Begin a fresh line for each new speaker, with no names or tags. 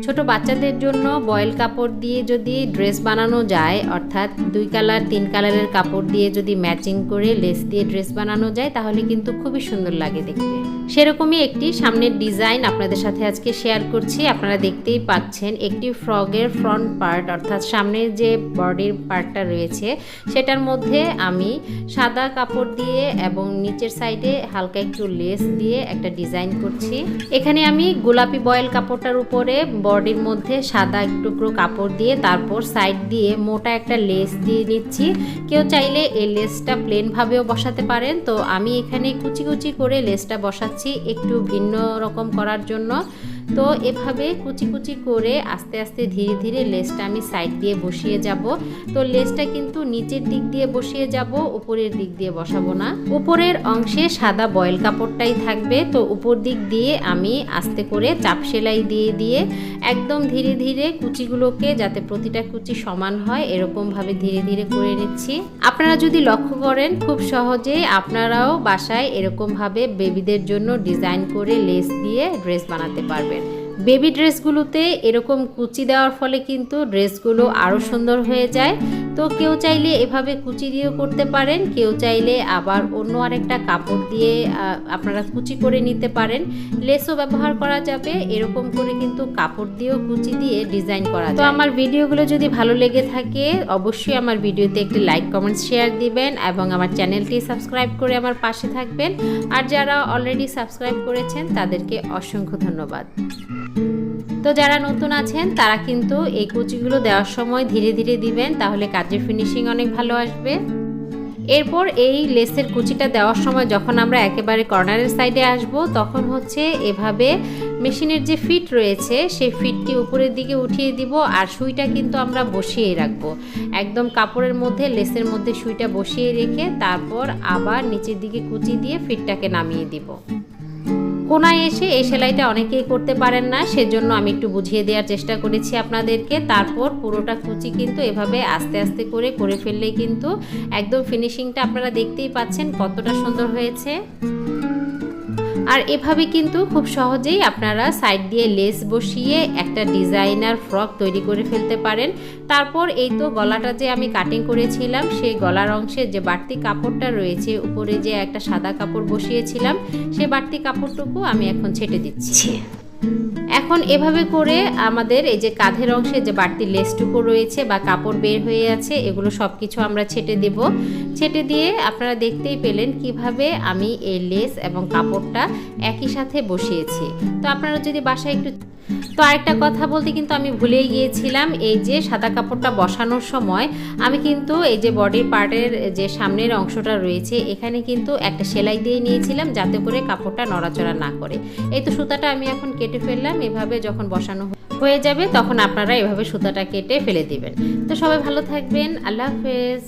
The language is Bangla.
ছোট বাচ্চাদের জন্য বয়েল কাপড় দিয়ে যদি ড্রেস বানানো যায়, অর্থাৎ 2 কালার 3 কালারের কাপড় দিয়ে যদি ম্যাচিং করে লেস দিয়ে ড্রেস বানানো যায়, তাহলে কিন্তু খুবই সুন্দর লাগে দেখতে। সেরকমই একটি সামনের ডিজাইন আপনাদের সাথে আজকে শেয়ার করছি। আপনারা দেখতেই পাচ্ছেন একটি ফ্রকের ফ্রন্ট পার্ট, অর্থাৎ সামনের যে বডির পার্টটা রয়েছে সেটার মধ্যে আমি সাদা কাপড় দিয়ে এবং নিচের সাইডে হালকা একটু লেস দিয়ে একটা ডিজাইন করছি। এখানে আমি গোলাপি বয়েল কাপড়টার উপরে বডির মধ্যে সাদা এক টুকরো কাপড় দিয়ে তারপর সাইড দিয়ে মোটা একটা লেস দিয়ে নিচ্ছি। কেউ চাইলে এই লেসটা প্লেন ভাবেও বসাতে পারেন, তো আমি এখানে কুচি কুচি করে লেসটা বসাচ্ছি একটু ভিন্ন রকম করার জন্য। তো এভাবে কুচি কুচি করে আস্তে আস্তে ধীরে ধীরে লেসটা আমি সাইড দিয়ে বসিয়ে যাব। তো লেসটা কিন্তু নিচের দিক দিয়ে বসিয়ে যাব, উপরের দিক দিয়ে বসাবো না। উপরের অংশে সাদা বয়েল কাপড়টাই থাকবে, তো উপর দিক দিয়ে আমি আস্তে করে চাপ সেলাই দিয়ে দিয়ে একদম ধীরে ধীরে কুচিগুলোকে, যাতে প্রতিটা কুচি সমান হয় এরকমভাবে ধীরে ধীরে করে নিচ্ছি। আপনারা যদি লক্ষ্য করেন খুব সহজেই আপনারাও বাসায় এরকমভাবে বেবিদের জন্য ডিজাইন করে লেস দিয়ে ড্রেস বানাতে পারবেন। বেবি ড্রেসগুলোতে এরকম কুচি দেওয়ার ফলে কিন্তু ড্রেসগুলো আরও সুন্দর হয়ে যায়। তো কেউ চাইলে এভাবে কুচি দিয়েও করতে পারেন, কেউ চাইলে আবার অন্য আরেকটা কাপড় দিয়ে আপনারা কুচি করে নিতে পারেন। লেসও ব্যবহার করা যাবে, এরকম করে কিন্তু কাপড় দিয়েও কুচি দিয়ে ডিজাইন করা যায়। তো আমার ভিডিওগুলো যদি ভালো লেগে থাকে অবশ্যই আমার ভিডিওতে একটি লাইক কমেন্ট শেয়ার দিবেন এবং আমার চ্যানেলটি সাবস্ক্রাইব করে আমার পাশে থাকবেন। আর যারা অলরেডি সাবস্ক্রাইব করেছেন তাদেরকে অসংখ্য ধন্যবাদ। তো যারা নতুন আছেন তারা কিন্তু এই কুচিগুলো দেওয়ার সময় ধীরে ধীরে দিবেন, তাহলে কাজের ফিনিশিং অনেক ভালো আসবে। এরপর এই লেসের কুচিটা দেওয়ার সময় যখন আমরা একেবারে কর্নারের সাইডে আসব, তখন হচ্ছে এভাবে মেশিনের যে ফিট রয়েছে সেই ফিটটি উপরের দিকে উঠিয়ে দিব, আর সুইটা কিন্তু আমরা বসিয়ে রাখবো। একদম কাপড়ের মধ্যে লেসের মধ্যে সুইটা বসিয়ে রেখে তারপর আবার নিচের দিকে কুচি দিয়ে ফিটটাকে নামিয়ে দিব। কোনায় এসে এই সেলাইটা অনেকেই করতে পারেন না, সেজন্য আমি একটু বুঝিয়ে দেওয়ার চেষ্টা করেছি আপনাদেরকে। তারপর পুরোটা কুচি কিন্তু এভাবে আস্তে আস্তে করে ফেললেই কিন্তু একদম ফিনিশিংটা আপনারা দেখতেই পাচ্ছেন কতটা সুন্দর হয়েছে। আর এভাবে কিন্তু খুব সহজেই আপনারা সাইড দিয়ে লেস বসিয়ে একটা ডিজাইনার ফ্রক তৈরি করে ফেলতে পারেন। তারপর এই তো গলাটা যে আমি কাটিং করেছিলাম সেই গলার অংশে যে বাড়তি কাপড়টা রয়েছে, উপরে যে একটা সাদা কাপড় বসিয়েছিলাম, সেই বাড়তি কাপড়টুকু আমি এখন ছেটে দিচ্ছি। এখন এভাবে করে আমাদের এই যে কাঁধের অংশে যে বাড়তি লেসটুকু রয়েছে বা কাপড় বের হয়ে আছে, এগুলো সব কিছু আমরা ছেটে দেব। ছেটে দিয়ে আপনারা দেখতেই পেলেন কিভাবে আমি এই লেস এবং কাপড়টা একই সাথে বসিয়েছি। তো আপনারা যদি বাসায় একটু তো আরেকটা কথা বলতে কিন্তু আমি ভুলেই গিয়েছিলাম, এই যে সাদা কাপড়টা বসানোর সময় আমি কিন্তু এই যে বডির পার্টের যে সামনের অংশটা রয়েছে এখানে কিন্তু একটা সেলাই দিয়ে নিয়েছিলাম, যাতে করে কাপড়টা নড়াচড়া না করে। এই তো সুতাটা আমি এখন কেটে ফেললাম। এভাবে যখন বসানো হয়ে যাবে তখন আপনারা এভাবে সুতাটা কেটে ফেলে দিবেন। তো সবাই ভালো থাকবেন, আল্লাহ হাফেজ।